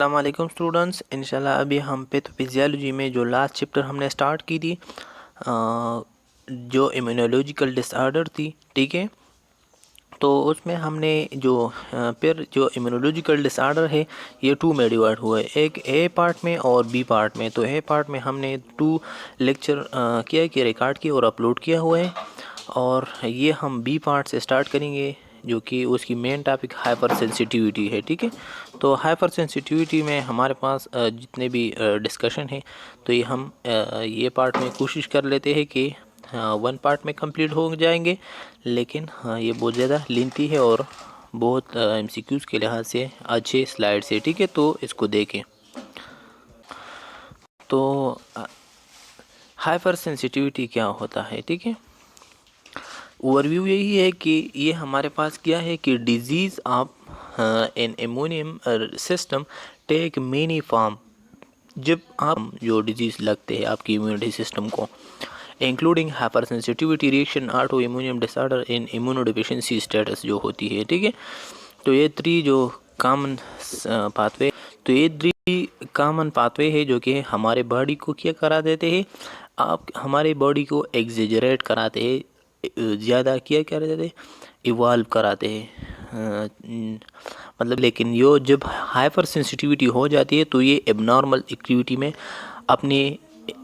अस्सलाम वालेकुम स्टूडेंट्स। इंशाल्लाह अभी हम पैथोफिजियोलॉजी में जो लास्ट चैप्टर हमने स्टार्ट की थी जो इम्यूनोलॉजिकल डिसऑर्डर थी, ठीक है। तो उसमें हमने फिर जो इम्यूनोलॉजिकल डिसऑर्डर है ये टू में डिवाइड हुआ है, एक ए पार्ट में और बी पार्ट में। तो ए पार्ट में हमने टू लेक्चर किया कि रिकॉर्ड किया और अपलोड किया हुआ है, और ये हम बी पार्ट से स्टार्ट करेंगे जो कि उसकी मेन टॉपिक हाइपर सेंसिटिविटी है, ठीक है। तो हाइपर सेंसिटिविटी में हमारे पास जितने भी डिस्कशन है, तो ये हम ये पार्ट में कोशिश कर लेते हैं कि वन पार्ट में कंप्लीट हो जाएंगे, लेकिन ये बहुत ज़्यादा लेंथी है और बहुत एमसीक्यूज़ के लिहाज से अच्छे स्लाइड है, ठीक है। तो इसको देखें। तो हाइपर सेंसिटिविटी क्या होता है, ठीक है। ओवरव्यू यही है कि ये हमारे पास क्या है कि disease of an immune system take many form. जब आप जो डिजीज़ लगते हैं आपकी इम्यूनिटी सिस्टम को, including hyper sensitivity reaction, auto immune disorder in immunodeficiency status जो होती है, ठीक है। तो ये थ्री जो कॉमन पाथवे तो ये थ्री कॉमन पाथवे है जो कि हमारे बॉडी को क्या करा देते हैं, आप हमारे बॉडी को एग्जेजरेट कराते हैं, ज़्यादा क्या कर देते हैं, इवॉल्व कराते हैं। मतलब लेकिन यो जब हाइपर सेंसिटिविटी हो जाती है तो ये एबनॉर्मल एक्टिविटी में अपनी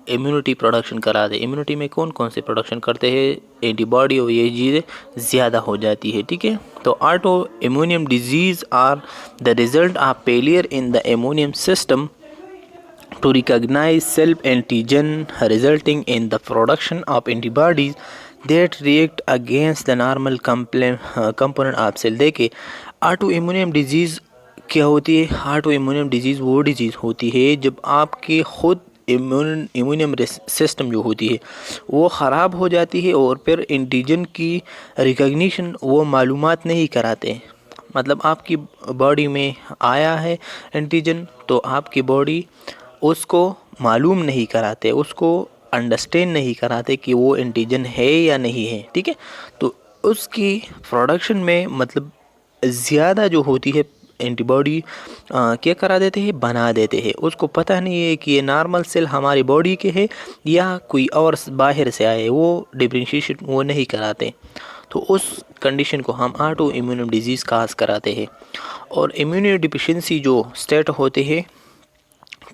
इम्यूनिटी प्रोडक्शन करा दे। इम्यूनिटी में कौन कौन से प्रोडक्शन करते हैं, एंटीबॉडी और ये चीज़ें ज़्यादा हो जाती है, ठीक है। तो auto immune disease are the result of failure in the immune system to recognize self-antigen, resulting in the production of antibodies that react against the normal component of cell। देखिए ऑटो इम्यूनियम डिजीज़ क्या होती है। Auto immune disease वो disease होती है जब आपके खुद इम्यूनियम सिस्टम जो होती है वो ख़राब हो जाती है और फिर एंटीजन की रिकग्निशन वो मालूमात नहीं कराते। मतलब आपकी बॉडी में आया है एंटीजन, तो आपकी बॉडी उसको मालूम नहीं कराते, उसको अंडरस्टैंड नहीं कराते कि वो एंटीजन है या नहीं है, ठीक है। तो उसकी प्रोडक्शन में मतलब ज़्यादा जो होती है एंटीबॉडी क्या करा देते हैं, बना देते हैं। उसको पता नहीं है कि ये नॉर्मल सेल हमारी बॉडी के है या कोई और बाहर से आए, वो डिफरेंशिएशन वो नहीं कराते। तो उस कंडीशन को हम ऑटो इम्यून डिजीज़ काज कराते हैं। और इम्यूनो डिफिशिएंसी जो स्टेट होते हैं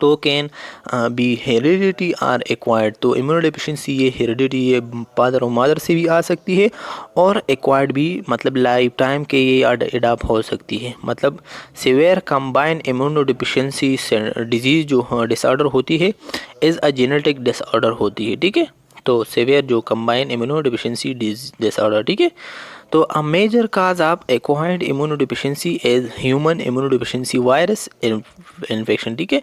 तो can be heredity or acquired. तो इम्यूनो डिफिशिएंसी ये हेरिडिटी ये फादर और मदर से भी आ सकती है, और एक्वायर्ड भी मतलब लाइफ टाइम के ये अडाप्ट हो सकती है। मतलब severe combine immuno deficiency disease जो डिसऑर्डर होती है इज़ अ जेनेटिक डिसऑर्डर होती है, ठीक है। तो सिवियर जो कंबाइन इम्यूनो डिफिशिएंसी डिसऑर्डर, ठीक है। तो a major cause of acquired immunodeficiency is human immunodeficiency virus infection, ठीक है।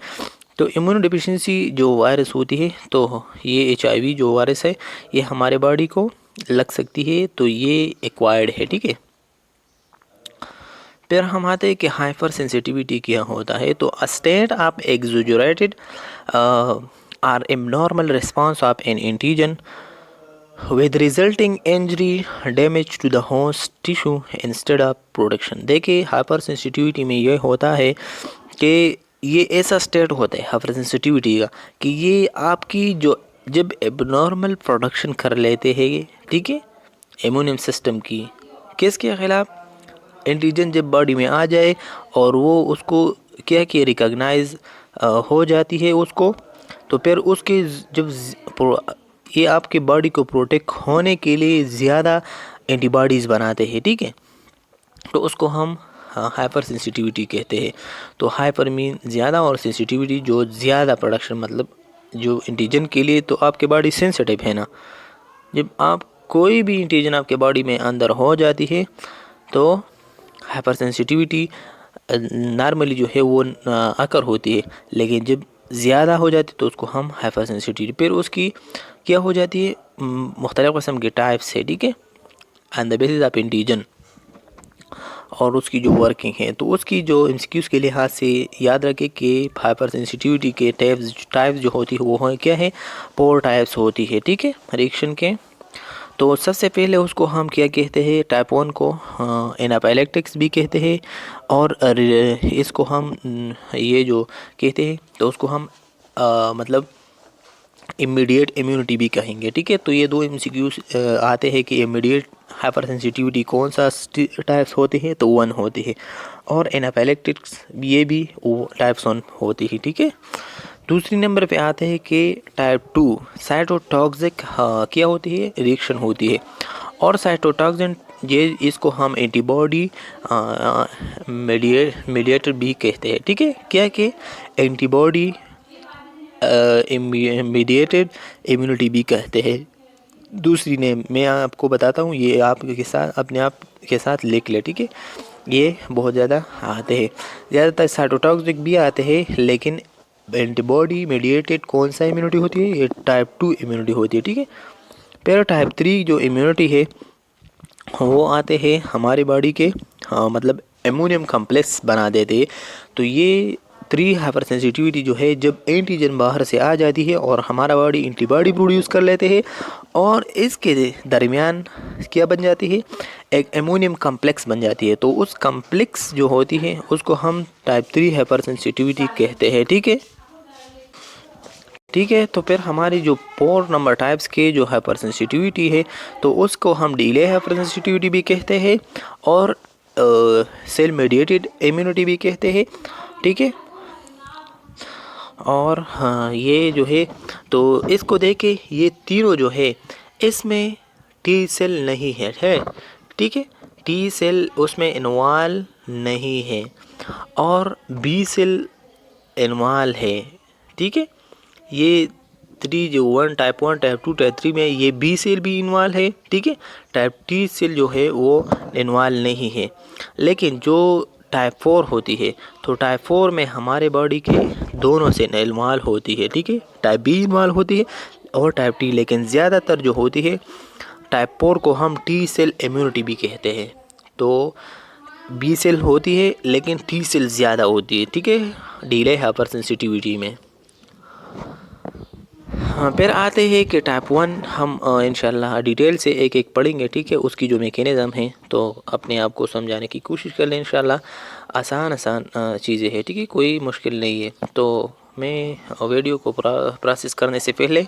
तो इम्यूनो डिफिशिएंसी जो वायरस होती है, तो ये HIV जो वायरस है ये हमारे बॉडी को लग सकती है, तो ये एक्वायर्ड है, ठीक है। फिर हम आते हैं कि हाइपर सेंसिटिविटी क्या होता है। तो a state of exaggerated or abnormal response of an antigen with resulting injury damage to the host tissue instead of production। देखिए हाइपर सेंसिटिविटी में ये होता है कि ये ऐसा स्टेट होता है हाइपर सेंसिटिविटी का कि ये आपकी जो जब एबनॉर्मल प्रोडक्शन कर लेते हैं, ठीक है, इम्यून सिस्टम की किसके ख़िलाफ़, एंटीजन जब बॉडी में आ जाए और वो उसको क्या कि रिकॉग्नाइज हो जाती है उसको, तो फिर उसके जब ये आपके बॉडी को प्रोटेक्ट होने के लिए ज़्यादा एंटीबॉडीज़ बनाते हैं, ठीक है। तो उसको हम हाइपर सेंसिटिविटी कहते हैं। तो हाइपर मीन ज़्यादा और सेंसिटिविटी जो ज़्यादा प्रोडक्शन, मतलब जो एंटीजन के लिए तो आपके बॉडी सेंसिटिव है ना। जब आप कोई भी एंटीजन आपके बॉडी में अंदर हो जाती है तो हाइपर सेंसिटिविटी नॉर्मली जो है वो अकर होती है, लेकिन जब ज़्यादा हो जाती है तो उसको हम हाइपर सेंसिटिविटी, फिर उसकी क्या हो जाती है, मुख्तलिफ़ किस्म के टाइप्स है, ठीक है, on the basis of antigen और उसकी जो वर्किंग है। तो उसकी जो एमसीक्यूज़ के लिहाज से याद रखें कि हाइपर सेंसिटिविटी के टाइप्स जो होती है वो क्या है, 4 टाइप्स होती है, ठीक है, रिएक्शन के। तो सबसे पहले उसको हम क्या कहते हैं, टाइप 1 को एनाफाइलेक्टिक्स भी कहते हैं, और इसको हम ये जो कहते हैं तो उसको हम मतलब इमीडिएट इम्यूनिटी भी कहेंगे। ठीक है, तो ये दो एमसीक्यूज आते हैं कि इमीडिएट हाइपर सेंसिटिविटी कौन सा टाइप्स होते हैं, तो 1 होती है, और एनाफाइलेक्टिक्स ये भी वो टाइप्स 1 होती है। ठीक है, दूसरी नंबर पे आते हैं कि टाइप 2 साइटोटॉक्सिक क्या होती है, रिएक्शन होती है, और साइटोटॉक्सिन ये इसको हम एंटीबॉडी मीडिएटर भी कहते हैं। ठीक है, क्या कि एंटीबॉडी मीडिएटेड इम्यूनिटी भी कहते हैं। दूसरी नेम मैं आपको बताता हूँ, ये आपके साथ अपने आप के साथ लिख ले। ठीक है, ये बहुत ज़्यादा आते हैं, ज़्यादातर साइटोटॉक्सिक भी आते हैं, लेकिन एंटीबॉडी मीडिएटेड कौन सा इम्यूनिटी होती है, ये टाइप 2 इम्यूनिटी होती है। ठीक है, फिर टाइप 3 जो इम्यूनिटी है वो आते हैं हमारी बॉडी के मतलब इम्यूनियम कम्प्लेक्स बना देते हैं। तो ये 3 हाइपर सेंसिटिविटी जो है, जब एंटीजन बाहर से आ जाती है और हमारा बॉडी एंटीबॉडी प्रोड्यूस कर लेते हैं, और इसके दरमियान क्या बन जाती है, एक इम्यूनियम कम्प्लेक्स बन जाती है। तो उस कम्प्लेक्स जो होती है उसको हम टाइप 3 हाइपर सेंसिटिविटी कहते हैं। ठीक है, तो फिर हमारी जो 4 नंबर टाइप्स के जो हाइपर सेंसिटिविटी है, तो उसको हम डिले हाइपर सेंसिटिविटी भी कहते हैं, और सेल मीडिएटेड इम्यूनिटी भी कहते हैं। ठीक है, और हाँ ये जो है, तो इसको देखे ये तीनों जो है इसमें टी सेल नहीं है। ठीक है, टी सेल उसमें इन्वॉल्व नहीं है, और बी सेल इन्वॉल्व है। ठीक है, ये 3 जो 1 टाइप 1 टाइप 2 टाइप 3 में ये बी सेल भी इन्वॉल्व है। ठीक है, टाइप टी सेल जो है वो इन्वॉल्व नहीं है, लेकिन जो टाइप 4 होती है, तो टाइप 4 में हमारे बॉडी के दोनों से इन्वॉल्व होती है। ठीक है, टाइप बी इन्वॉल्व होती है और टाइप टी, लेकिन ज़्यादातर जो होती है टाइप 4 को हम टी सेल इम्यूनिटी भी कहते हैं। तो बी सेल होती है लेकिन टी सेल ज़्यादा होती है। ठीक है, डिले हाइपर सेंसिटिविटी में। हाँ, फिर आते हैं कि टाइप 1 हम इंशाल्लाह डिटेल से एक एक पढ़ेंगे। ठीक है, उसकी जो मैकेनिज़्म है तो अपने आप को समझाने की कोशिश कर लें इंशाल्लाह। आसान चीज़ें हैं। ठीक है, कोई मुश्किल नहीं है। तो मैं वीडियो को प्रोसेस करने से पहले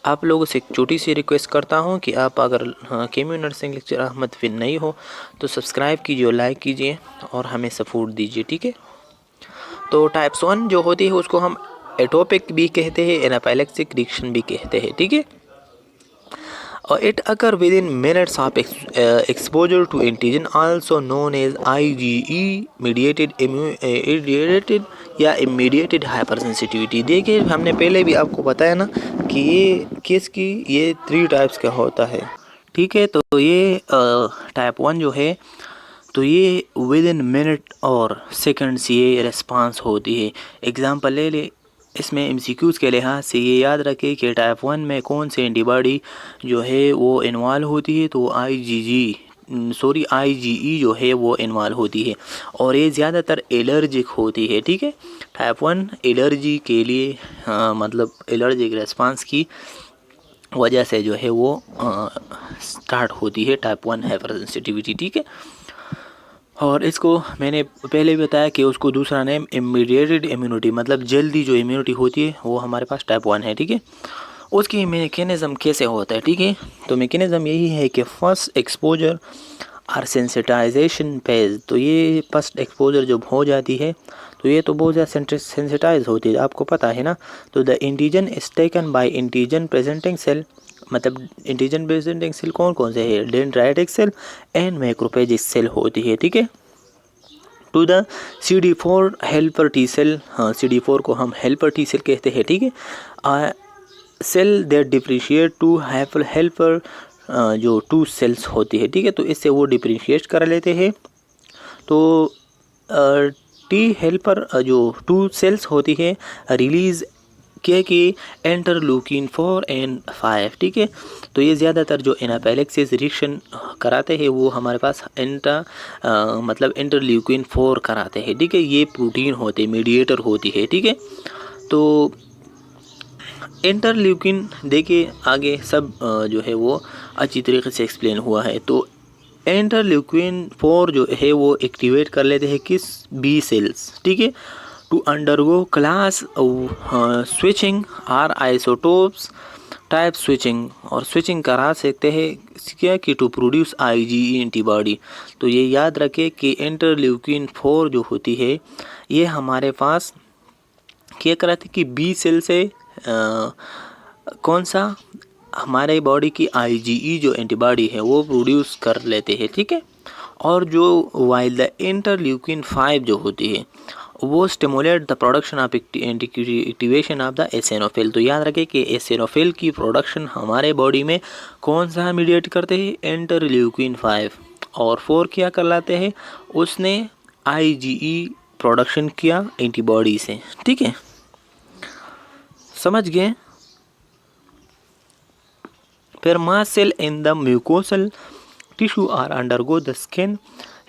आप लोगों से एक छोटी सी रिक्वेस्ट करता हूँ कि आप अगर केमियो नर्सिंग लेक्चर अहमद फिर नहीं हो तो सब्सक्राइब कीजिए, लाइक कीजिए और हमें सपोर्ट दीजिए। ठीक है, तो टाइप्स 1 जो होती है उसको हम एटोपिक भी कहते हैं, एनाफाइलेक्टिक रिएक्शन भी कहते हैं। ठीक है, और it occur within minutes of exposure to antigen also known as IgE mediated या इमीडिएटेड हाइपर सेंसिटिविटी। देखिए, हमने पहले भी आपको बताया ना कि ये 3 टाइप्स का होता है। ठीक है, तो ये टाइप 1 जो है, तो ये विद इन मिनट और सेकंड्स ये रिस्पांस होती है। एग्जांपल ले ले, इसमें MCQs के लिहाज से ये याद रखें कि टाइप 1 में कौन से एंटीबॉडी जो है वो इन्वॉल्व होती है, तो IgE जो है वो इन्वॉल्व होती है, और ये ज़्यादातर एलर्जिक होती है। ठीक है, टाइप 1 एलर्जी के लिए मतलब एलर्जिक रेस्पॉन्स की वजह से जो है वो स्टार्ट होती है टाइप 1 हाइपर सेंसिटिविटी। ठीक है, और इसको मैंने पहले भी बताया कि उसको दूसरा नेम इमीडिएटेड इम्यूनिटी, मतलब जल्दी जो इम्यूनिटी होती है वो हमारे पास टाइप 1 है। ठीक है, उसकी मैकेनिज़्म कैसे होता है। ठीक है, तो मैकेनिज़्म यही है कि फर्स्ट एक्सपोजर और सेंसिटाइजेशन फेज, तो ये फर्स्ट एक्सपोजर जब हो जाती है तो ये तो बहुत ज़्यादा सेंसिटाइज होती है, आपको पता है ना। तो the antigen is taken by antigen presenting cell, मतलब एंटीजन प्रेजेंटिंग सेल कौन कौन से है, dendritic cell and macrophagic cell होती है। ठीक है, to the CD4 helper T cell, हाँ CD4 को हम हेल्पर टी सेल कहते हैं। ठीक है, cell that differentiate to helper जो 2 सेल्स होती है। ठीक है, तो इससे वो डिफ्रेंशिएट कर लेते हैं। तो टी हेल्पर जो 2 सेल्स होती है रिलीज क्या कि इंटरल्यूकिन 4 एंड 5। ठीक है, तो ये ज़्यादातर जो एनाफाइलेक्सिस रिएक्शन कराते हैं वो हमारे पास मतलब इंटरल्यूकिन 4 कराते हैं। ठीक है, ये प्रोटीन होते मीडिएटर होती है। ठीक है, तो इंटरल्यूकिन देखिए आगे सब जो है वो अच्छी तरीके से एक्सप्लेन हुआ है। तो इंटरल्यूकिन 4 जो है वो एक्टिवेट कर लेते हैं किस बी सेल्स, ठीक है, to undergo class switching or isotopes type switching, और स्विचिंग करा सकते हैं क्या कि टू प्रोड्यूस आईजीई एंटीबॉडी। तो ये याद रखें कि इंटरल्यूकिन 4 जो होती है ये हमारे पास क्या कराती कि बी सेल से कौन सा हमारे बॉडी की आईजीई जो एंटीबॉडी है वो प्रोड्यूस कर लेते हैं, ठीक है। और जो वाइल द इंटरल्यूकिन 5 जो होती है वो stimulate the production of activation of the eosinophil. तो याद रखें कि एसिनोफिल की प्रोडक्शन हमारे बॉडी में कौन सा मीडिएट करते हैं, इंटरल्यूकिन 5, और 4 क्या कर लाते हैं, उसने आईजीई प्रोडक्शन किया एंटीबॉडी से, ठीक है, समझ गए। फिर mast cell in the mucosal tissue are undergo the skin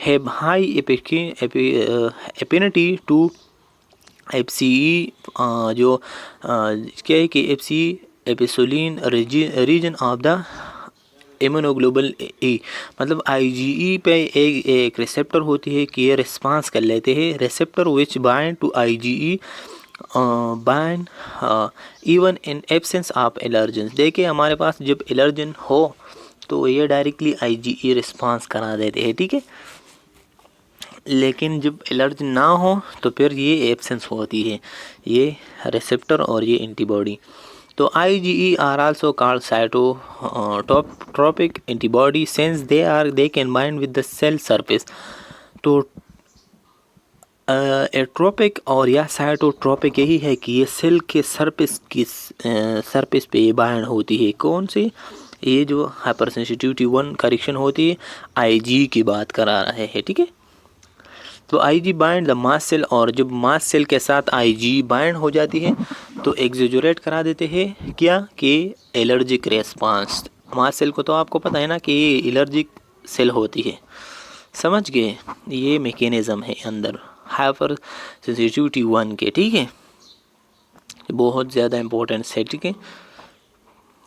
have high affinity to FCE, जो क्या है कि FCE epsilon region of the immunoglobulin E, मतलब आईजीई पे एक रिसेप्टर होती है कि ये रिस्पांस कर लेते हैं, receptor which bind to IgE bind even in absence of allergens. देखिए हमारे पास जब एलर्जन हो तो ये डायरेक्टली आईजीई रिस्पांस करा देते हैं, ठीक है, लेकिन जब एलर्जन ना हो तो फिर ये एब्सेंस होती है ये रिसेप्टर और ये एंटीबॉडी। तो IgE are also called cytotopic antibody since they can bind with the cell surface। तो एट्रोपिक और या साइटोट्रोपिक यही है कि ये सेल के सरफेस पे ये बाइंड होती है, कौन सी, ये जो हाइपर सेंसिटिविटी 1 करेक्शन होती है IG की बात करा रहे हैं, ठीक है। तो IG bind the mast cell, और जब मास सेल के साथ IG बाइंड हो जाती है तो एग्जेजुरेट करा देते हैं क्या कि एलर्जिक रेस्पॉन्स। मास सेल को तो आपको पता है ना कि ये एलर्जिक सेल होती है, समझ गए, ये मैकेनिज्म है अंदर हाइपर सेंसिटिविटी 1 के, ठीक है, बहुत ज़्यादा इंपॉर्टेंट है, ठीक है,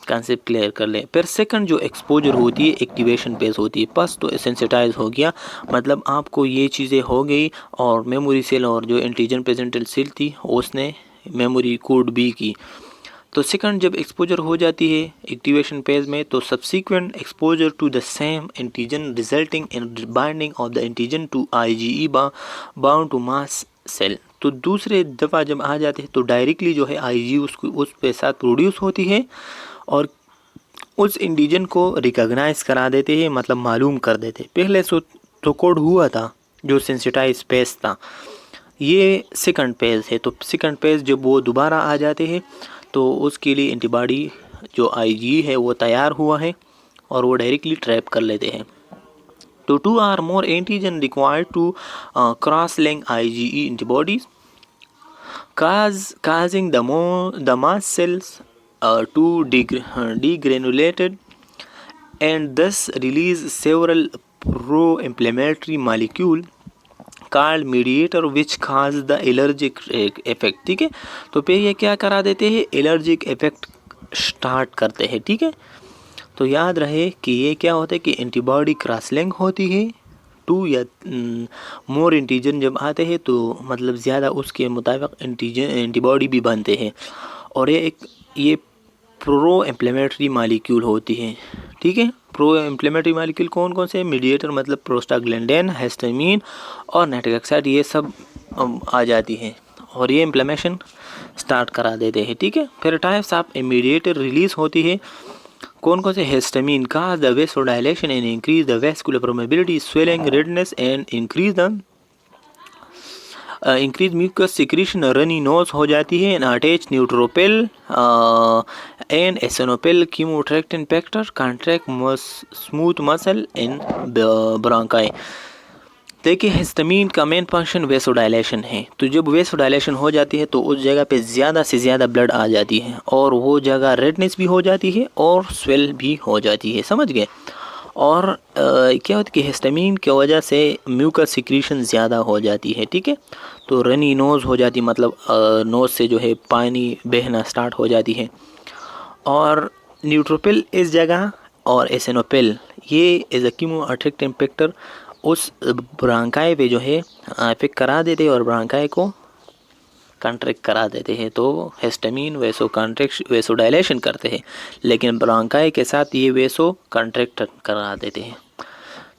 कंसेप्ट क्लियर कर लें। फिर सेकंड जो एक्सपोजर होती है एक्टिवेशन पेज होती है, बस तो सेंसिटाइज हो गया, मतलब आपको ये चीज़ें हो गई, और मेमोरी सेल और जो एंटीजन प्रेजेंटल सेल थी उसने मेमोरी कोड भी की। तो सेकंड जब एक्सपोजर हो जाती है एक्टिवेशन पेज में तो subsequent exposure to the same antigen resulting in binding of the antigen to IgE bound to mast cell. तो दूसरे दफ़ा जब आ जाते हैं तो डायरेक्टली जो है आईजीई उसको उस पे साथ प्रोड्यूस होती है और उस एंटीजन को रिकॉग्नाइज करा देते हैं, मतलब मालूम कर देते हैं। पहले तो कोड हुआ था जो सेंसिटाइज पेज था, ये सेकंड पेज है। तो सेकंड पेज जब वो दोबारा आ जाते हैं तो उसके लिए एंटीबॉडी जो आईजी है वो तैयार हुआ है और वो डायरेक्टली ट्रैप कर लेते हैं। तो 2 or more antigen required to cross link IgE antibodies causing the mast cells to degranulated and thus release several pro-inflammatory molecule called mediator which cause the allergic effect, ठीक है। तो फिर ये क्या करा देते हैं, एलर्जिक इफेक्ट स्टार्ट करते हैं, ठीक है। तो याद रहे कि ये क्या होता है कि एंटीबॉडी क्रॉस लिंक होती है, 2 या मोर एंटीजन जब आते हैं तो मतलब ज़्यादा उसके मुताबिक एंटीबॉडी भी बनते हैं, और ये प्रो इन्फ्लेमेटरी मालिक्यूल होती है, ठीक है। प्रो इन्फ्लेमेटरी मालिक्यूल कौन कौन से, मीडिएटर मतलब प्रोस्टाग्लैंडिन, हिस्टामिन और नाइट्रिक ऑक्साइड, ये सब आ जाती है और ये इन्फ्लेमेशन स्टार्ट करा देते हैं, ठीक है। फिर टाइप्स ऑफ मीडिएटर रिलीज होती है, कौन कौन से, हिस्टामिन का the vasodilation and increase the vascular permeability, swelling, redness and increase mucus secretion, runny nose हो जाती है, attach neutrophil and eosinophil, chemoattractant factor, contract smooth muscle in bronchi. देखिए हिस्टामिन का मेन फंक्शन वेसोडाइलेशन है, तो जब vasodilation हो जाती है तो उस जगह पे ज़्यादा से ज़्यादा ब्लड आ जाती है और वो जगह रेडनेस भी हो जाती है और स्वेल भी हो जाती है, समझ गए। और क्या होता है कि हिस्टामिन की वजह से म्यूकस सिक्रीशन ज़्यादा हो जाती है, ठीक है। तो रनी नोज़ हो जाती, मतलब नोज़ से जो है पानी बहना स्टार्ट हो जाती है। और न्यूट्रोपिल इस जगह और एसिनोफिल, ये is a chemo attractive factor, उस ब्रांकाई पे जो है इफेक्ट करा देते हैं और ब्रांकाई को कंट्रैक्ट करा देते हैं। तो हिस्टामिन वैसो डायलेशन करते हैं, लेकिन ब्रांकाई के साथ ये वैसो कंट्रैक्ट करा देते हैं।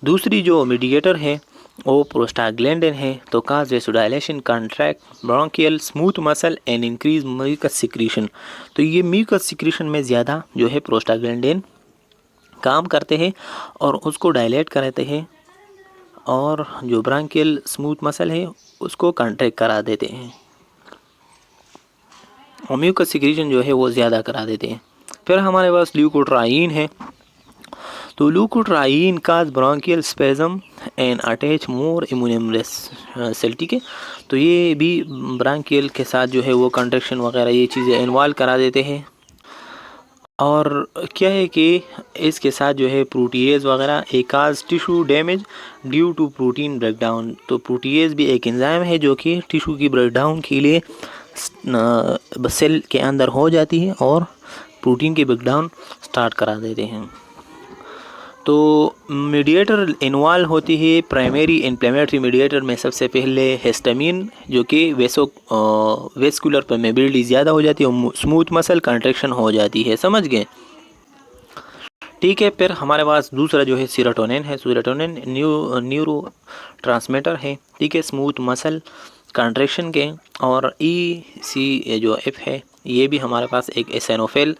दूसरी जो मीडिएटर है वो प्रोस्टाग्लैंडिन है। तो cause vasodilation, contract bronchial smooth muscle and increase mucus secretion. तो ये म्यूकस सिक्रीशन में ज़्यादा जो है प्रोस्टाग्लैंडिन काम करते हैं और उसको डायलेट कराते हैं, और जो ब्रोंकियल स्मूथ मसल है उसको कंट्रैक्ट करा देते हैं, और म्यूकस सिक्रीशन जो है वो ज़्यादा करा देते हैं। फिर हमारे पास ल्यूकोट्राइन है। तो leukotriene cause bronchial spasm and attach more immune cell, ठीक है। तो ये भी ब्रोंकियल के साथ जो है वो कंट्रैक्शन वगैरह ये चीज़ें इन्वॉल्व करा देते हैं। और क्या है कि इसके साथ जो है प्रोटीएज वगैरह एक cause tissue damage due to protein breakdown. तो प्रोटीएज भी एक एंजाइम है जो कि टिश्यू की ब्रेकडाउन के लिए सेल के अंदर हो जाती है और प्रोटीन की ब्रेकडाउन स्टार्ट करा देते हैं। तो मीडिएटर इन्वॉल्व होती है प्राइमरी इन्फ्लेमेटरी मीडिएटर में सबसे पहले हिस्टामिन, जो कि वेस्कुलर परमेबिलिटी ज़्यादा हो जाती है और स्मूथ मसल कंट्रैक्शन हो जाती है, समझ गए, ठीक है। फिर हमारे पास दूसरा जो है सीरोटोनिन है। सीरोटोनिन न्यूरो ट्रांसमीटर है, ठीक है, स्मूथ मसल कंट्रैक्शन के। और EC जो F है ये भी हमारे पास एक एसिनोफिल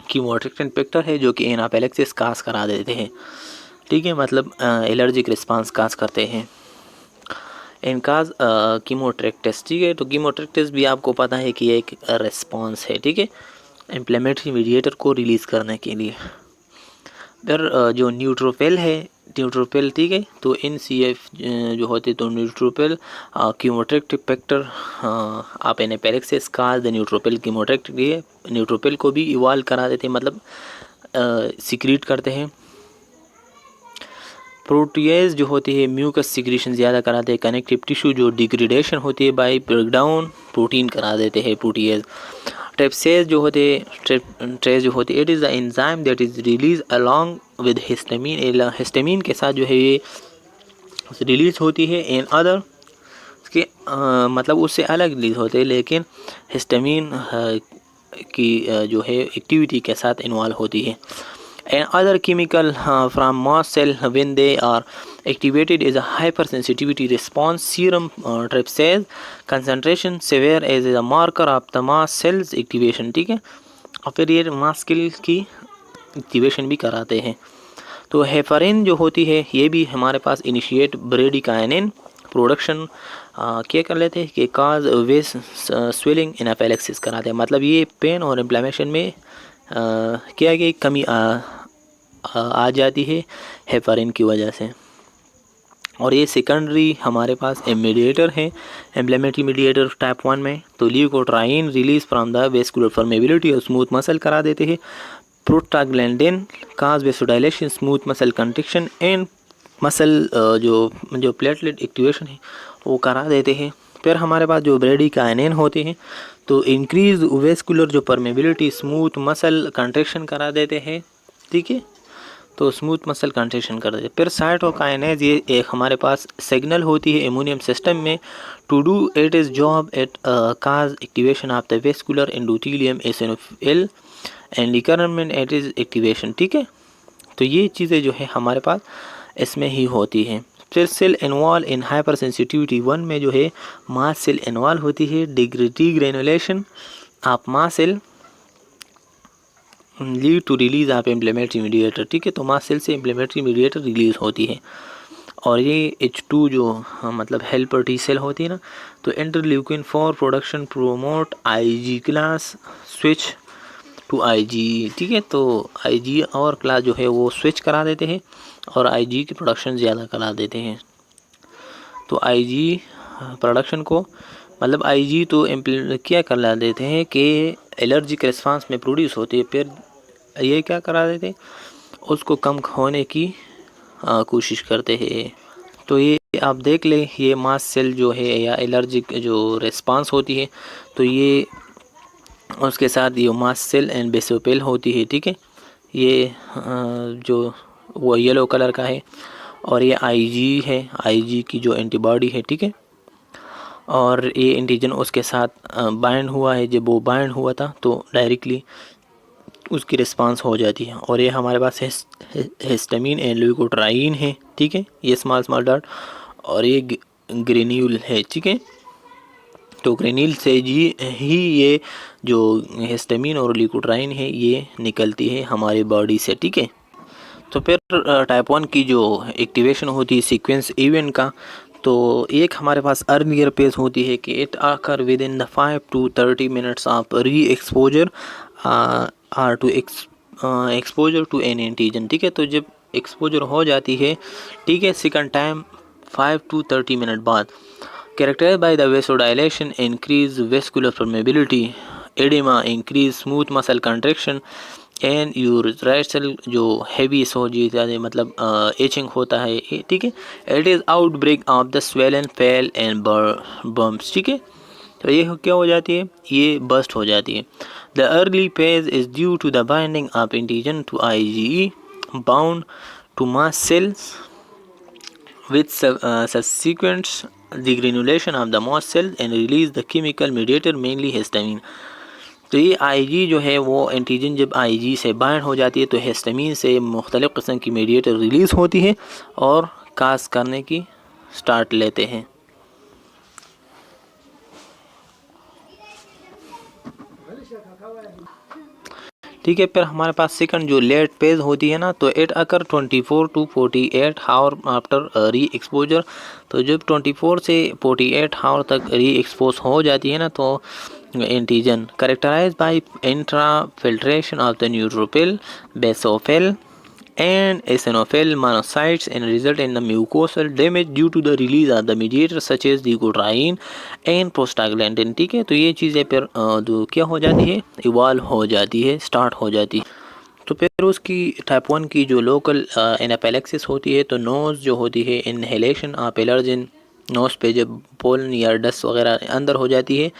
कीमोट्रिक्टिव फैक्टर है जो कि एनाफिलैक्सिस काज करा देते हैं, ठीक है, मतलब एलर्जिक रिस्पांस काज करते हैं इनकाज कीमोट्रिक्टिस, ठीक है। तो कीमोट्रिक्टिस भी आपको पता है कि एक रिस्पांस है, ठीक है, इन्फ्लेमेटरी मीडिएटर को रिलीज़ करने के लिए। फिर जो न्यूट्रोफिल है, न्यूट्रोफिल, ठीक है, तो NCF जो होते तो न्यूट्रोफिल कीमोट्रिक्टिव फैक्टर आप एनाफिलैक्सिस काज द न्यूट्रोफिल कीमोट्रिक्टिव, ये न्यूट्रोफिल को भी इवॉल्व करा देते हैं, मतलब सिक्रीट करते हैं। प्रोटीएज जो होती है म्यूकस सिक्रीशन ज़्यादा कराते हैं। कनेक्टिव टिश्यू जो डिग्रेडेशन होती है बाय ब्रेकडाउन प्रोटीन करा देते हैं प्रोटीएज। ट्रेप्सेज जो होते ट्रेस जो होती है it is the enzyme that is release along with histamine. Histamine के साथ जो है ये रिलीज होती है एंड अदर के मतलब उससे अलग रिलीज होते हैं, लेकिन हिस्टामिन की जो है एक्टिविटी के साथ इन्वॉल्व होती है। And other chemical from mast cell when they are activated is a hypersensitivity response. Serum tryptase concentration severe as a marker of the mast cells activation, ठीक है, और फिर ये mast cell की एक्टिवेशन भी कराते हैं। तो हेपरिन जो होती है ये भी हमारे पास इनिशिएट ब्रेडिकाइनिन प्रोडक्शन क्या कर लेते हैं कि काज वेस स्वेलिंग एनाफिलैक्सिस कराते हैं, मतलब ये पेन और इन्फ्लेमेशन में क्या कि कमी आ जाती है हेपरिन की वजह से। और ये सेकेंडरी हमारे पास मीडिएटर है इन्फ्लेमेटरी मीडिएटर टाइप 1 में। तो leukotriene release from the vascular permeability और स्मूथ मसल करा देते हैं। Prostaglandin cause vasodilation smooth muscle contraction and muscle जो प्लेटलेट एक्टिवेशन है वो करा देते हैं। फिर हमारे पास जो ब्रेडिकाइनिन होते हैं तो इंक्रीज वेस्कुलर जो परमेबिलिटी स्मूथ मसल कंट्रैक्शन करा देते हैं, ठीक है, तो स्मूथ मसल कंट्रैक्शन कर देते हैं। फिर साइटोकाइनेज ये एक हमारे पास सिग्नल होती है इम्यूनियम सिस्टम में to do it is job at cause activation of the vascular endothelium eosinophil and recruitment at is activation, ठीक है। तो ये चीज़ें जो है हमारे पास इसमें ही होती हैं। फिर cell involve in hyper sensitivity 1 में जो है मास सेल इन्वॉल्व होती है degranulation of mast cell lead to release of inflammatory mediator, ठीक है, तो मास सेल से इन्फ्लेमेटरी मीडिएटर रिलीज होती है। और ये H2 जो मतलब हेल्पर टी सेल होती है ना, तो interleukin 4 production promote IG class switch to IG, ठीक है, तो IG और क्लास जो है वो स्विच करा देते हैं और IG की प्रोडक्शन ज़्यादा करा देते हैं। तो IG प्रोडक्शन को मतलब IG तो क्या करा देते हैं कि एलर्जिक रिस्पांस में प्रोड्यूस होती है, फिर ये क्या करा देते हैं उसको कम होने की कोशिश करते हैं। तो ये आप देख ले ये मास सेल जो है या एलर्जिक जो रिस्पांस होती है तो ये उसके साथ ये मास सेल एंड बेसोपेल होती है, ठीक है, ये जो वो येलो कलर का है, और ये आईजी है, आईजी की जो एंटीबॉडी है, ठीक है। और ये एंटीजन उसके साथ बाइंड हुआ है, जब वो बाइंड हुआ था तो डायरेक्टली उसकी रिस्पांस हो जाती है। और ये हमारे पास हिस्टामिन एंड ल्यूकोट्राइन है, ठीक है, ये स्मॉल स्मॉल डॉट, और ये ग्रेन्यूल है, ठीक है। तो ग्रेन्यूल से ही ये जो हिस्टामिन और ल्यूकोट्राइन है ये निकलती है हमारे बॉडी से, ठीक है। तो फिर टाइप 1 की जो एक्टिवेशन होती है सीक्वेंस इवेंट का, तो एक हमारे पास अर्लियर पेज होती है कि it occur within the 5 to 30 minutes of re exposure or to exposure to an antigen, ठीक है। तो जब एक्सपोजर हो जाती है, ठीक है, सेकंड टाइम 5 to 30 मिनट बाद, characterized by the vasodilation, increase vascular permeability, edema, increase smooth muscle contraction, and urethral जो हैवी हो जाता मतलब एचिंग होता है, ठीक है। It is outbreak of the swollen fail and bumps, ठीक है। तो ये क्या हो जाती है, ये बस्ट हो जाती है। The early phase is due to the binding of antigen to IgE bound to mast cells with subsequent degranulation of the mast cell and release the chemical mediator mainly histamine। तो ये IG जो है वो antigen जब IG से bind हो जाती है तो हिस्टामिन से मुख्तलिफ़ किस्म की मीडिएटर रिलीज़ होती है और काज करने की स्टार्ट लेते हैं। ठीक है, फिर हमारे पास सेकंड जो लेट फेज होती है ना, तो it occur 24 to 48 hour after री एक्सपोजर। तो जब 24 से 48 आवर तक री एक्सपोज हो जाती है ना, तो antigen characterised by intra filtration of the neutrophil, basophil and eosinophil monocytes and result in the mucosal damage due to the release of the mediators such as leukotriene and prostaglandin, ठीक है। तो ये चीज़ें फिर जो क्या हो जाती है, इवॉल्व हो जाती है, स्टार्ट हो जाती है। तो फिर उसकी टाइप 1 की जो लोकल एनाफिलैक्सिस होती है, तो नोज़ जो होती है इनहेलेशन ऑफ एलर्जिन, नोज़ पे जब पोलन या डस्ट वगैरह अंदर हो जाती है,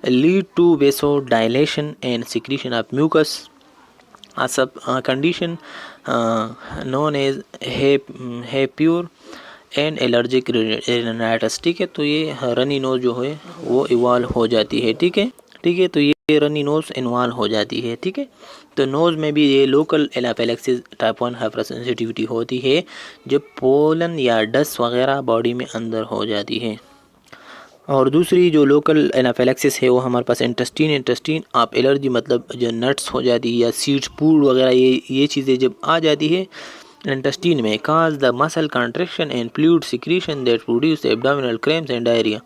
lead to vasodilation and secretion of mucus, a sub condition known as HAPure and allergic rhinitis, ठीक है। तो ये रनी नोज जो है वो इवॉल्व हो जाती है, ठीक है, ठीक है। तो ये रनी नोज इन्वॉल्व हो जाती है, ठीक है। तो नोज़ में भी ये local anaphylaxis type 1 hyper sensitivity होती है जब पोलन या डस्ट वगैरह बॉडी में अंदर हो जाती है। और दूसरी जो लोकल एनाफिलैक्सिस है वो हमारे पास इंटेस्टीन आप एलर्जी मतलब जो नट्स हो जाती है या सीड्स फूड वगैरह ये चीज़ें जब आ जाती है इंटेस्टीन में, काज the muscle contraction and fluid secretion that produce abdominal cramps and diarrhoea.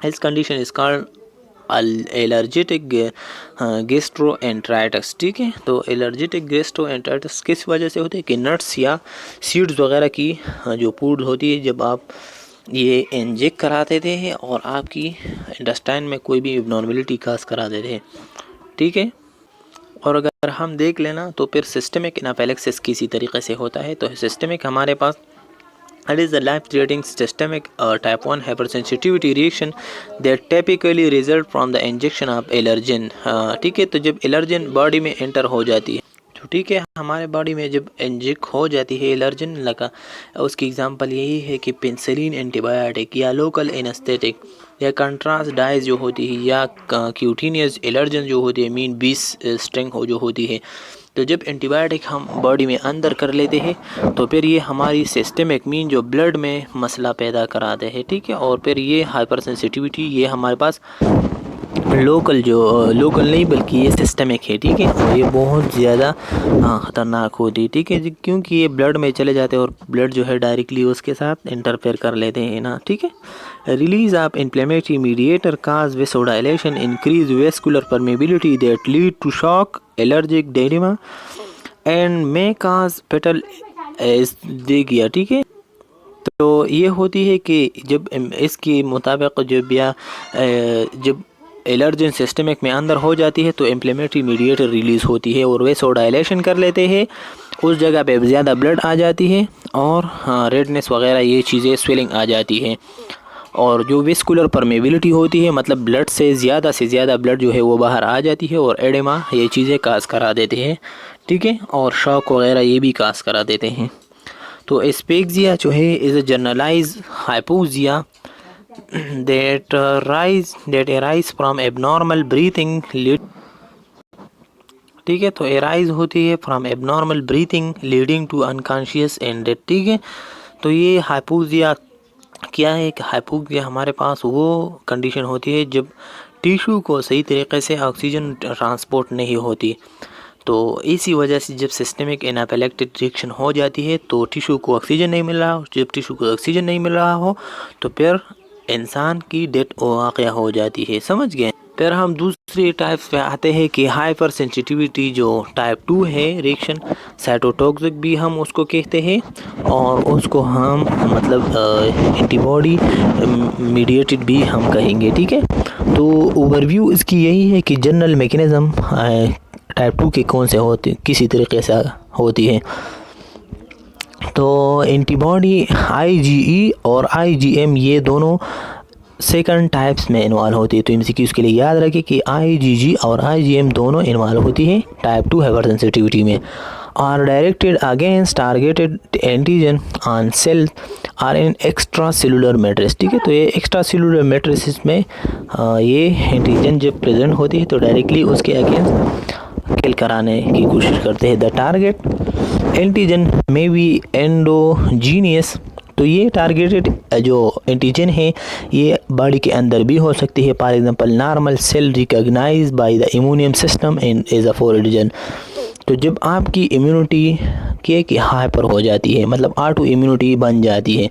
This condition is called allergic gastroenteritis, ठीक है। तो एलर्जेटिक गैस्ट्रोएंटेराइटिस किस वजह से होती है कि नट्स या सीड्स वगैरह की जो फूड होती है जब आप ये इंजेक्ट करा देते हैं और आपकी इंटेस्टाइन में कोई भी एब्नॉर्मलिटी काज करा देते हैं, ठीक है। और अगर हम देख लेना तो फिर सिस्टमिक एनाफिलैक्सिस किसी तरीके से होता है। तो सिस्टमिक हमारे पास it is the life threatening systemic type 1 hypersensitivity reaction that typically result from the injection of allergen, ठीक है। तो जब एलर्जिन बॉडी में एंटर हो जाती है, तो ठीक है, हमारे बॉडी में जब इंजेक्ट हो जाती है एलर्जिन लगा, उसकी एग्जांपल यही है कि पेंसिलिन एंटीबायोटिक या लोकल एनेस्थेटिक या कंट्रास्ट डाइज जो होती है या क्यूटिनियस एलर्जन जो होती है, मीन 20 स्ट्रिंग हो जो होती है। तो जब एंटीबायोटिक हम बॉडी में अंदर कर लेते हैं तो फिर ये हमारी सिस्टमिक मीन जो ब्लड में मसला पैदा कराते हैं, ठीक है। और फिर ये हाइपर सेंसिटिविटी ये हमारे पास लोकल नहीं बल्कि ये सिस्टमिक है, ठीक है। और ये बहुत ज़्यादा ख़तरनाक होती है, ठीक है, क्योंकि ये ब्लड में चले जाते हैं और ब्लड जो है डायरेक्टली उसके साथ इंटरफेयर कर लेते हैं ना, ठीक है। Release of inflammatory mediator cause vasodilation, increase vascular permeability that lead to shock, allergic edema and may cause fatal asphyxia, ठीक है। तो ये होती है कि जब इसके मुताबिक जब एलर्जिन सिस्टमिक में अंदर हो जाती है तो इन्फ्लेमेटरी मीडिएटर रिलीज़ होती है और वेसोडाइलेशन कर लेते हैं, उस जगह पे ज़्यादा ब्लड आ जाती है और रेडनेस वगैरह ये चीज़ें स्वेलिंग आ जाती है। और जो वेस्कुलर परमेबिलिटी होती है, मतलब ब्लड से ज़्यादा ब्लड जो है वो बाहर आ जाती है, और एडेमा ये चीज़ें काज करा देते हैं, ठीक है, और शॉक वगैरह ये भी काज करा देते हैं। तो एस्पेक्सिया जो है is a generalise hypoxia that arise from abnormal breathing, ठीक है। तो एराइज होती है from abnormal breathing leading to unconscious and death, ठीक है। तो ये हाइपोक्सिया क्या है कि हाइपोक्सिया हमारे पास वो कंडीशन होती है जब टिश्यू को सही तरीके से ऑक्सीजन ट्रांसपोर्ट नहीं होती। तो इसी वजह से जब सिस्टमिक एनाफिलेक्टिक रिएक्शन हो जाती है तो टिश्यू को ऑक्सीजन नहीं मिल रहा हो, जब टिश्यू को ऑक्सीजन नहीं मिल रहा हो तो फिर इंसान की डेथ वाक़या हो जाती है, समझ गए। फिर हम दूसरी टाइप्स पे आते हैं कि हाइपर सेंसिटिविटी जो टाइप 2 है रिएक्शन, साइटोटॉक्सिक भी हम उसको कहते हैं, और उसको हम मतलब एंटीबॉडी मीडिएटेड भी हम कहेंगे, ठीक है। तो ओवरव्यू इसकी यही है कि जनरल मैकेनिज़्म टाइप 2 के कौन से होते किसी तरीके से होती है। तो एंटीबॉडी IgE और IgM ये दोनों सेकंड टाइप्स में इन्वॉल्व होती है। तो MCQ के लिए याद रखें कि IgG और IgM दोनों इन्वॉल्व होती है टाइप 2 हाइपर सेंसिटिविटी में। Are directed against targeted antigen on cell or in extracellular matrix, ठीक है। तो ये एक्स्ट्रा सेलुलर मैट्रिक्स में ये एंटीजन जब प्रेजेंट होती है तो डायरेक्टली उसके अगेंस्ट किल कराने की कोशिश करते हैं। द टारगेट एंटीजन में बी एंडोजीनियस, तो ये टारगेटेड जो एंटीजन है ये बॉडी के अंदर भी हो सकती है। For example normal cell recognize by the immune system in as a foreign. तो जब आपकी इम्यूनिटी की हाइपर हो जाती है, मतलब ऑटो इम्यूनिटी बन जाती है,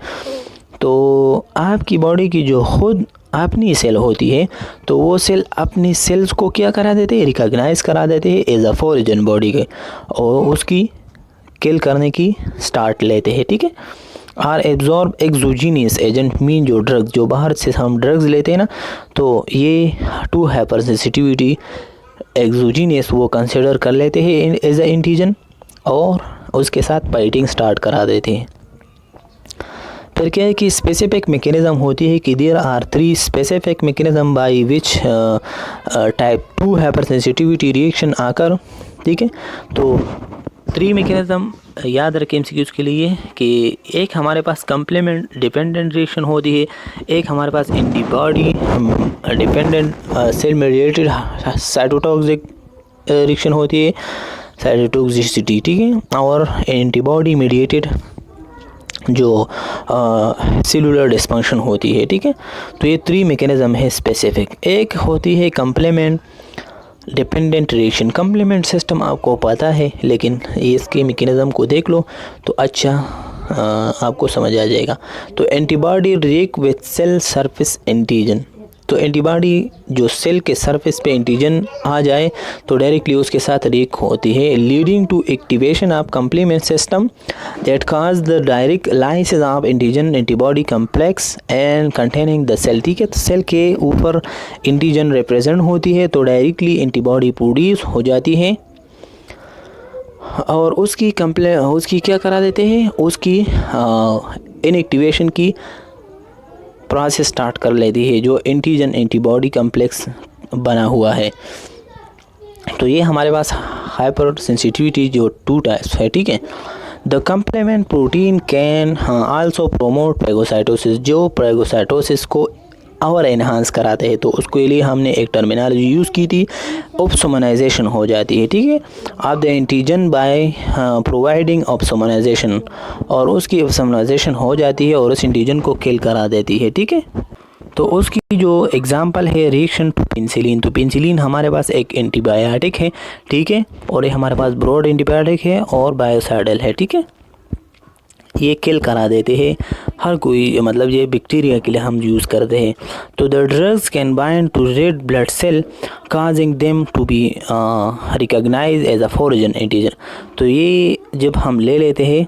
तो आपकी बॉडी की जो खुद अपनी सेल होती है तो वो सेल अपनी सेल्स को क्या करा देते हैं, रिकॉग्नाइज करा देते हैं एज अ फॉरेन बॉडी के, और उसकी किल करने की स्टार्ट लेते हैं, ठीक है। Or absorb exogenous agent mean जो ड्रग्स, जो बाहर से हम ड्रग्स लेते हैं ना, तो ये 2 हाइपर सेंसिटिविटी एक्सोजीनियस वो कंसिडर कर लेते हैं एज अ एंटीजन, और उसके साथ फाइटिंग स्टार्ट करा देते हैं। फिर क्या है कि स्पेसिफिक मैकेनिज़्म होती है कि there are 3 specific mechanism by which type 2 hyper sensitivity reaction occur, ठीक है। तो 3 मैकेनिज़्म याद रखें MCQs के लिए कि एक हमारे पास कंप्लीमेंट डिपेंडेंट रिएक्शन होती है, एक हमारे पास antibody dependent cell mediated cytotoxic reaction होती है, साइटोटॉक्सिसिटी, ठीक है, और एंटीबॉडी मीडिएटेड जो सेलुलर डिस्फंक्शन होती है, ठीक है। तो ये 3 मैकेनिज़्म है स्पेसिफिक। एक होती है complement dependent reaction. Complement system आपको पता है, लेकिन इसके मैकेनिज़्म को देख लो तो अच्छा आपको समझ आ जाएगा। तो antibody react with cell surface antigen, तो एंटीबॉडी जो सेल के सरफेस पे एंटीजन आ जाए तो डायरेक्टली उसके साथ रिएक्ट होती है, leading to activation of complement system that cause the direct lysis of antigen antibody complex and containing the cell, ठीक है। तो सेल के ऊपर एंटीजन रिप्रेजेंट होती है तो डायरेक्टली एंटीबॉडी प्रोड्यूस हो जाती है, और उसकी क्या करा देते हैं, उसकी इनएक्टिवेशन की प्रोसेस स्टार्ट कर लेती है जो एंटीजन एंटीबॉडी कम्प्लेक्स बना हुआ है। तो ये हमारे पास हाइपर सेंसिटिविटी जो 2 टाइप्स है, ठीक है। The complement protein can also promote phagocytosis, जो प्रेगोसाइटोसिस को और एनहांस कराते हैं। तो उसके लिए हमने एक टर्मिनोलॉजी यूज़ की थी, ऑप्सोमनाइजेशन हो जाती है, ठीक है, of the antigen by providing opsonization, और उसकी ऑप्सोमनाइजेशन हो जाती है और उस एंटीजन को किल करा देती है, ठीक है। तो उसकी जो एग्जांपल है रिएक्शन टू पेनिसिलिन, तो पेनिसिलिन हमारे पास एक एंटीबायोटिक है, ठीक है, और ये हमारे पास ब्रॉड एंटीबायोटिक है और बायोसाइडल है, ठीक है। ये किल करा देते हैं हर कोई, मतलब ये बैक्टीरिया के लिए हम यूज़ करते हैं। तो the drugs can bind to red blood cell causing them to be recognise as a foreign antigen. तो ये जब हम ले लेते हैं,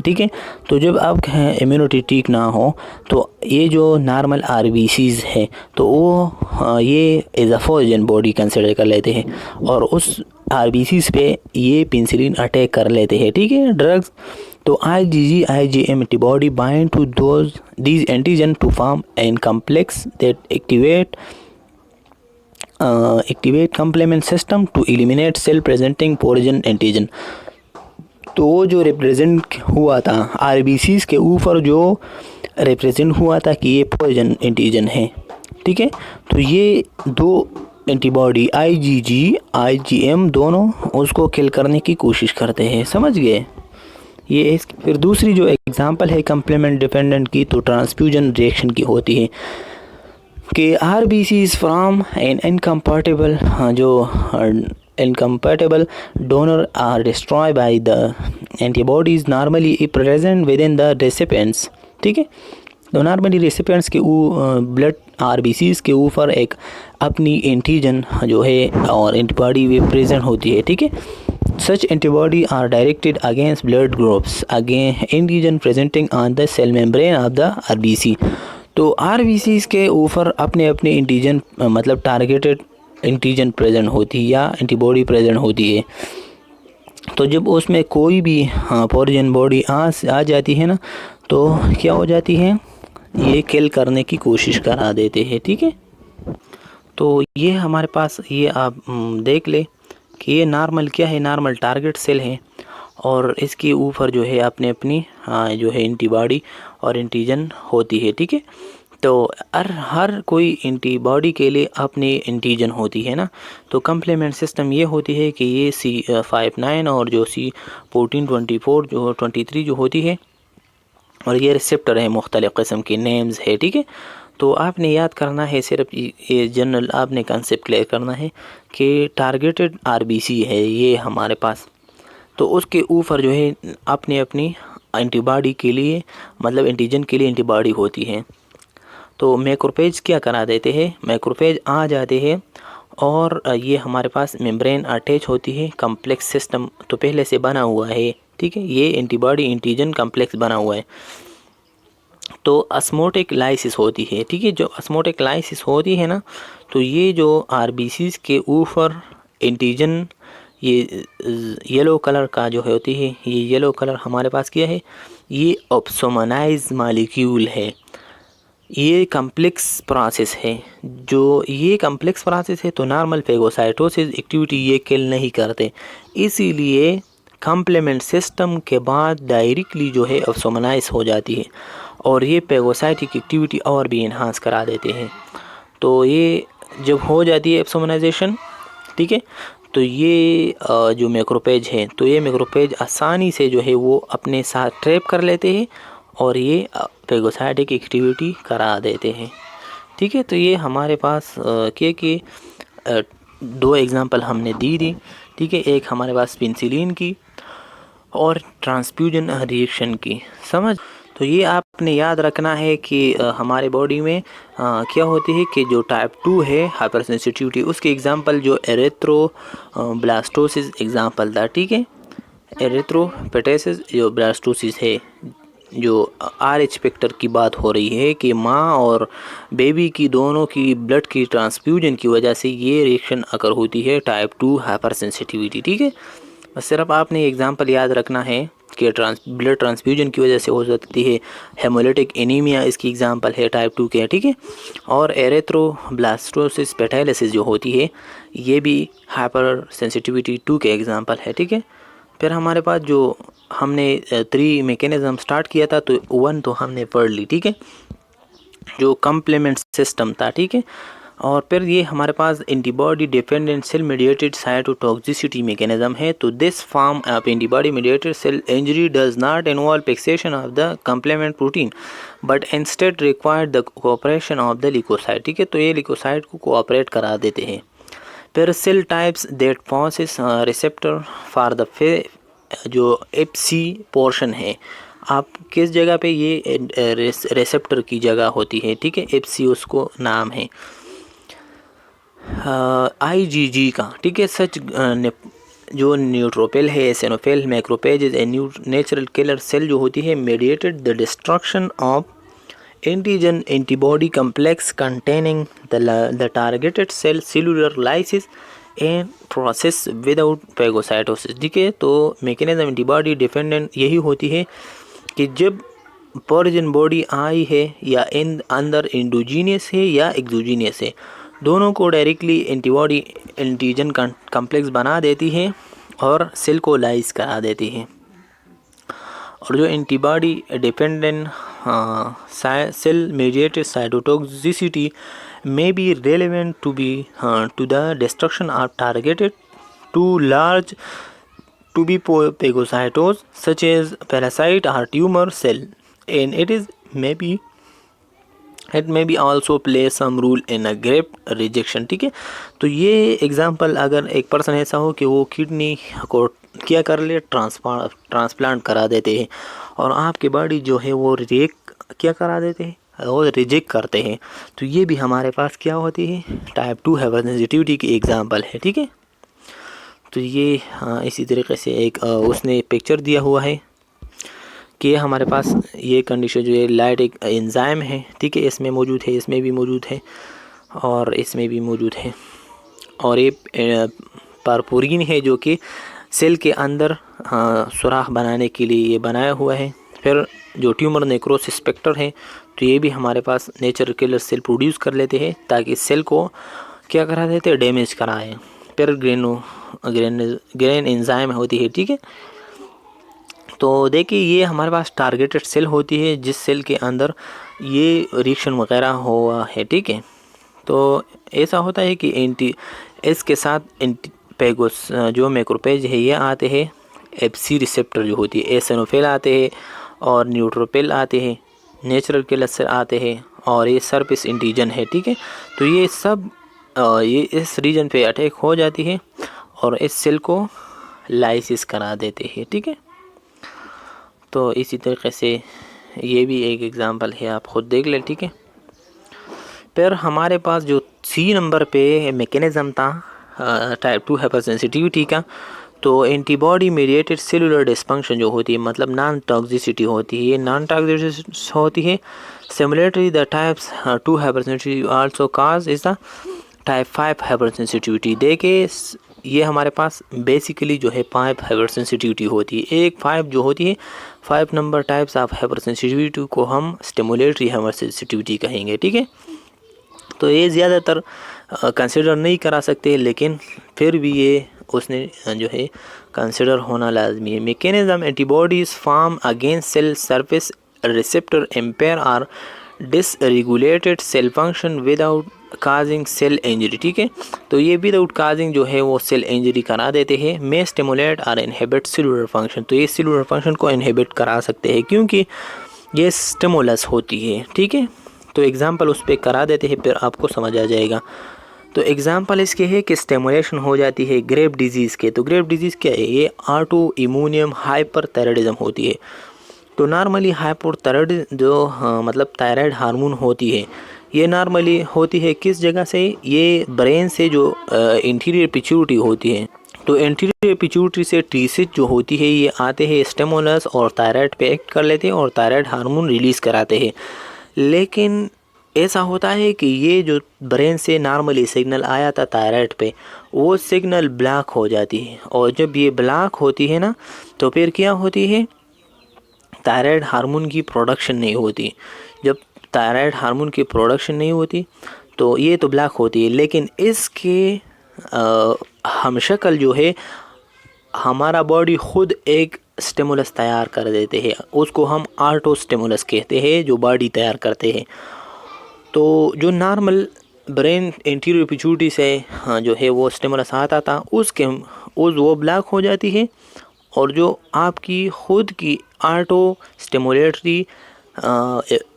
ठीक है, तो जब आपका इम्यूनिटी ठीक ना हो तो ये जो नॉर्मल RBCs है तो वो ये as a foreign body consider कर लेते हैं और उस RBCs पे ये पेनिसिलिन अटैक कर लेते हैं, ठीक है, ड्रग्स। तो IgG IgM antibody bind to these antigen to form an complex that activate complement system to eliminate cell presenting foreign antigen। तो जो रिप्रेजेंट हुआ था RBCs के ऊपर, जो रिप्रेजेंट हुआ था कि ये फॉरेन एंटीजन है, ठीक है। तो ये दो एंटीबॉडी IgG IgM दोनों उसको किल करने की कोशिश करते हैं, समझ गए ये। इस फिर दूसरी जो एग्जांपल है कंप्लीमेंट डिपेंडेंट की, तो ट्रांसफ्यूजन रिएक्शन की होती है कि RBCs from an incompatible incompatible donor are destroyed by the antibodies normally present within the recipients, ठीक है। तो नॉर्मली रेसिपिएंट्स के ब्लड RBCs के ऊपर एक अपनी एंटीजन जो है और एंटीबॉडी भी प्रेजेंट होती है, ठीक है। Such antibody are directed against blood groups again antigen presenting on the cell membrane of the RBC। तो RBCs के ऊपर अपने अपने एंटीजन मतलब टारगेटेड एंटीजन प्रेजेंट होती है या एंटीबॉडी प्रेजेंट होती है। तो जब उसमें कोई भी फॉरेन बॉडी आ जाती है ना, तो क्या हो जाती है, ये किल करने की कोशिश करा देते हैं, ठीक है। तो ये हमारे पास ये आप देख ले कि ये नॉर्मल क्या है, नॉर्मल टारगेट सेल है और इसके ऊपर जो है अपने अपनी जो है एंटीबॉडी और एंटीजन होती है, ठीक है। तो हर कोई एंटीबॉडी के लिए अपनी एंटीजन होती है ना। तो कम्प्लीमेंट सिस्टम ये होती है कि ये C59 और जो C14 24 जो 23 जो होती है, और ये रिसेप्टर है मुख्तलिफ़ किस्म के नेम्स है, ठीक है। तो आपने याद करना है, सिर्फ ये जनरल आपने कंसेप्ट क्लियर करना है कि टारगेटेड RBC है ये हमारे पास, तो उसके ऊपर जो है अपनी अपनी एंटीबॉडी के लिए मतलब एंटीजन के लिए एंटीबॉडी होती है। तो मैक्रोफेज क्या करा देते हैं, मैक्रोफेज आ जाते हैं और ये हमारे पास मेम्ब्रेन अटैच होती है, कम्प्लेक्स सिस्टम तो पहले से बना हुआ है, ठीक है। ये एंटीबॉडी एंटीजन कम्प्लेक्स बना हुआ है। तो ऑस्मोटिक लाइसिस होती है, ठीक है। जो ऑस्मोटिक लाइसिस होती है ना, तो ये जो RBCs के ऊपर एंटीजन ये येलो कलर का जो होती है, ये येलो कलर हमारे पास क्या है, ये ऑप्सोमनाइज मॉलिक्यूल है, ये कम्प्लेक्स प्रोसेस है। जो ये कम्प्लेक्स प्रोसेस है तो नॉर्मल फेगोसाइटोसिस एक्टिविटी ये किल नहीं करते, इसीलिए कम्प्लीमेंट सिस्टम के बाद डायरेक्टली जो है ऑप्सोमनाइज हो जाती है और ये पेगोसाइटिक एक्टिविटी और भी इन्हांस करा देते हैं। तो ये जब हो जाती है एप्सोमनाइजेशन, ठीक है, तो ये जो मैक्रोफेज है, तो ये मैक्रोफेज आसानी से जो है वो अपने साथ ट्रैप कर लेते हैं और ये पेगोसाइटिक एक्टिविटी करा देते हैं, ठीक है। तो ये हमारे पास के दो एग्जांपल हमने दी, ठीक है। एक हमारे पास पेनिसिलिन की और ट्रांसफ्यूजन रिएक्शन की, समझ। तो ये आपने याद रखना है कि हमारे बॉडी में क्या होती है कि जो टाइप 2 है हाइपर सेंसिटिविटी, उसके एग्जांपल जो एरिथ्रोब्लास्टोसिस एग्जांपल था, ठीक है। एरिथ्रोपेटेसिस जो ब्लास्टोसिस है, जो RH फैक्टर की बात हो रही है कि माँ और बेबी की दोनों की ब्लड की ट्रांसफ्यूजन की वजह से ये रिएक्शन अकर होती है टाइप 2 हाइपर सेंसिटिविटी, ठीक है। बस सिर्फ आपने एग्जांपल याद रखना है कि ब्लड ट्रांसफ्यूजन की वजह से हो सकती है हेमोलिटिक एनीमिया, इसकी एग्जांपल है टाइप 2 के, ठीक है। और एरिथ्रोब्लास्टोसिस पेटाइलिसिस जो होती है ये भी हाइपर सेंसिटिविटी 2 के एग्जांपल है, ठीक है। फिर हमारे पास जो हमने 3 मैकेनिज्म स्टार्ट किया था, तो 1 तो हमने पढ़ ली, ठीक है, जो कम्प्लीमेंट सिस्टम था, ठीक है। और फिर ये हमारे पास antibody dependent cell mediated cytotoxicity mechanism है। तो this form of antibody mediated cell injury does not involve fixation of the complement protein but instead required the cooperation of the leukocyte, ठीक है। तो ये लिकोसाइट को कोऑपरेट करा देते हैं। फिर cell types that possess receptor for the जो FC पोर्शन है, आप किस जगह पे ये रिसेप्टर की जगह होती है, ठीक है, FC उसको नाम है IgG का, ठीक है। सच जो न्यूट्रोफिल है eosinophil macrophage is a natural killer cell जो होती है mediated the destruction of antigen antibody complex containing the targeted cell cellular lysis and process without phagocytosis. ठीक है, तो मैकेनिज्म एंटीबॉडी डिपेंडेंट यही होती है कि जब पर्जन बॉडी आई है या अंदर इंडोजीनियस है या एक्सोजीनियस है, दोनों को डायरेक्टली एंटीबॉडी एंटीजन कॉम्प्लेक्स बना देती है और सेल को लाइज करा देती है। और जो antibody dependent cell mediated cytotoxicity may be relevant to the destruction of targeted too large to be phagocytosed such as parasite or tumor cell, and it may be also play some role in a graft rejection। ठीक है, तो ये example अगर एक person ऐसा हो कि वो किडनी को क्या कर ले, ट्रांसप्लांट करा देते हैं और आपकी बॉडी जो है वो क्या करा देते हैं, वो रिजेक्ट करते हैं, तो ये भी हमारे पास क्या होती है, टाइप 2 हाइपरसेंसिटिविटी की एग्जांपल है। ठीक है, तो ये इसी तरीके से एक उसने पिक्चर दिया हुआ है कि हमारे पास ये कंडीशन जो है लाइट एक एंजाइम है। ठीक है, इसमें मौजूद है, इसमें भी मौजूद है और इसमें भी मौजूद है, और ये परपोरिन है जो कि सेल के अंदर सुराख बनाने के लिए ये बनाया हुआ है। फिर जो ट्यूमर नेक्रोसिस फैक्टर है, तो ये भी हमारे पास नेचुरल किलर सेल प्रोड्यूस कर लेते हैं ताकि सेल को क्या करा देते हैं, डैमेज कराएं। फिर ग्रेन एंजाइम होती है। ठीक है, तो देखिए ये हमारे पास टारगेटेड सेल होती है जिस सेल के अंदर ये रिएक्शन वगैरह हुआ है। ठीक है, तो ऐसा होता है कि इसके साथ पेगोस जो मैक्रोपेज है ये आते हैं, एफसी रिसेप्टर जो होती है, एसिनोफिल आते हैं और न्यूट्रोफिल आते हैं, नेचुरल किलर सेल आते हैं और ये सरफेस एंटीजन है। ठीक है, तो ये सब ये इस रीजन पे अटैक हो जाती है और इस सेल को लाइसिस करा देते हैं। ठीक है, तो इसी तरीके से ये भी एक एग्जांपल है, आप खुद देख लें। ठीक है, फिर हमारे पास जो सी नंबर पे मैकेनिज्म था टाइप 2 हाइपरसेंसिटिविटी का, तो एंटीबॉडी मीडिएटेड सेलुलर डिस्फंक्शन जो होती है, मतलब नॉन टॉक्सिसिटी होती है, ये नॉन टॉक्सिसिटी होती है। Similarly the types 2 hypersensitivity also cause is the type 5 hypersensitivity. देखिए ये हमारे पास बेसिकली जो है 5 हाइपरसेंसिटिविटी होती है। एक 5 जो होती है, 5 नंबर टाइप्स ऑफ हाइपरसेंसिटिविटी को हम स्टिमुलेटरी हाइपरसेंसिटिविटी कहेंगे। ठीक है, तो ये ज़्यादातर कंसिडर नहीं करा सकते, लेकिन फिर भी ये उसने जो है कंसिडर होना लाजमी है। Mechanism antibodies form against cell surface receptor impair or dysregulated cell function without causing cell injury. ठीक है, तो ये विदाउट काजिंग जो है वो सेल इंजरी करा देते हैं। मे स्टिमुलेट और इनहिबिट सेलुलर फंक्शन, तो ये सेलुलर फंक्शन को इनहिबिट करा सकते हैं क्योंकि ये स्टिमुलस होती है। ठीक है, तो एग्जांपल उस पर करा देते हैं, फिर आपको समझ आ जाएगा। तो एग्जांपल इसके है कि स्टिमुलेशन हो जाती है ग्रेव डिजीज़ के। तो ग्रेव डिजीज़ क्या है, ये ऑटो इम्यूनियम हाइपरथायराइडिज्म होती है। तो नॉर्मली हाइपरथायराइड जो मतलब थायराइड हार्मोन होती है, ये नॉर्मली होती है किस जगह से, ये ब्रेन से जो इंटीरियर पिट्यूटरी होती है। तो इंटीरियर पिट्यूटरी से टीसिस जो होती है ये आते हैं स्टिमुलस और थायराइड पे एक्ट कर लेते हैं और थायराइड हार्मोन रिलीज़ कराते हैं। लेकिन ऐसा होता है कि ये जो ब्रेन से नॉर्मली सिग्नल आया था थायराइड पे, वो सिग्नल ब्लॉक हो जाती है, और जब ये ब्लॉक होती है ना, तो फिर क्या होती है, थायराइड हार्मोन की प्रोडक्शन नहीं होती। जब थायराइड हार्मोन की प्रोडक्शन नहीं होती तो ये तो ब्लॉक होती है, लेकिन इसके हमशक्ल जो है हमारा बॉडी खुद एक स्टिमुलस तैयार कर देते हैं, उसको हम ऑटो स्टिमुलस कहते हैं, जो बॉडी तैयार करते हैं। तो जो नॉर्मल ब्रेन इंटीरियर पिट्यूटरी से जो है वो स्टिमुलस आता था, वो ब्लॉक हो जाती है, और जो आपकी खुद की ऑटो स्टिमुलेटरी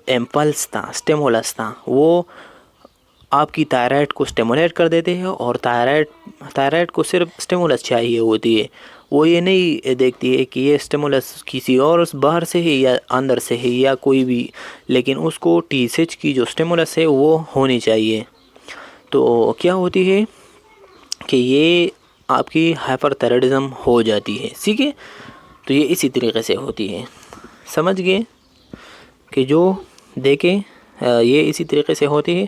इम्पल्स था, स्टिमुलस था, वो आपकी थायराइड को स्टिमुलेट कर देते हैं। और थायराइड को सिर्फ स्टिमुलस चाहिए होती है, वो ये नहीं देखती है कि ये स्टिमुलस किसी और बाहर से है या अंदर से है या कोई भी, लेकिन उसको टीएसएच की जो स्टिमुलस है वो होनी चाहिए। तो क्या होती है कि ये आपकी हाइपरथायराइडिज्म हो जाती है। ठीक है, तो ये इसी तरीके से होती है, समझ गए कि जो देखें ये इसी तरीके से होती है।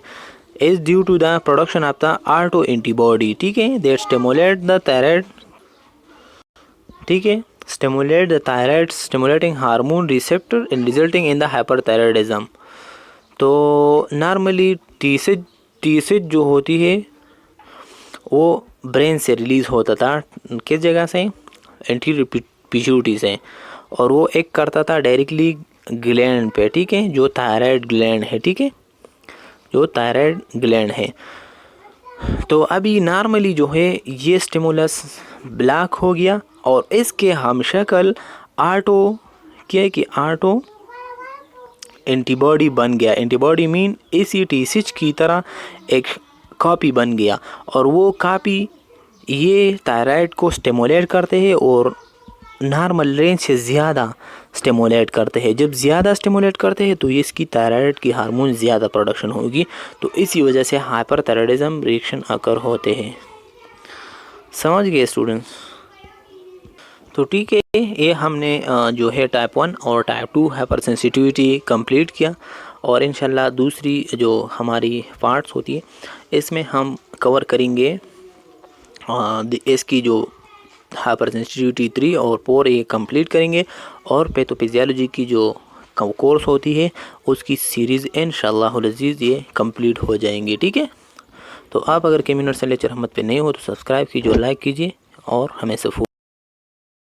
Is due to the production of the autoantibody, ठीक है, दैट स्टिमुलेट द थायराइड, ठीक है, stimulate the thyroid stimulating hormone receptor in resulting in the hyperthyroidism. तो नॉर्मली टीसिज जो होती है वो ब्रेन से रिलीज़ होता था, किस जगह से, एंटीरियर पिट्यूटरी से, और वो एक करता था डायरेक्टली ग्लैंड पे, ठीक है, जो थायराइड ग्लैंड है, ठीक है, जो थायराइड ग्लैंड है। तो अभी नॉर्मली जो है ये स्टिमुलस ब्लॉक हो गया और इसके हम शक्ल ऑटो क्या है कि ऑटो एंटीबॉडी बन गया। एंटीबॉडी मीन ACT6 की तरह एक कॉपी बन गया और वो कॉपी ये थायराइड को स्टिमुलेट करते हैं और नॉर्मल रेंज से ज़्यादा स्टिमुलेट करते हैं। जब ज़्यादा स्टिमुलेट करते हैं तो इसकी थायराइड की हार्मोन ज़्यादा प्रोडक्शन होगी, तो इसी वजह से हाइपरथायराइडिज्म रिएक्शन अकर होते हैं। समझ गए स्टूडेंट्स? तो ठीक है, ये हमने जो है टाइप 1 और टाइप 2 हाइपर सेंसिटिविटी कंप्लीट किया और इंशाल्लाह दूसरी जो हमारी पार्ट्स होती है इसमें हम कवर करेंगे इसकी जो हाइपर सेंसिटिविटी 3 और 4 ये कंप्लीट करेंगे और पैथोफिजियोलॉजी की जो कोर्स होती है उसकी सीरीज़ इंशाल्लाह अज़ीज़ ये कंप्लीट हो जाएंगी। ठीक है, तो आप अगर के मिनट से लेक्चर अहमद पे नहीं हो तो सब्सक्राइब कीजिए, लाइक कीजिए और हमें सपोर्ट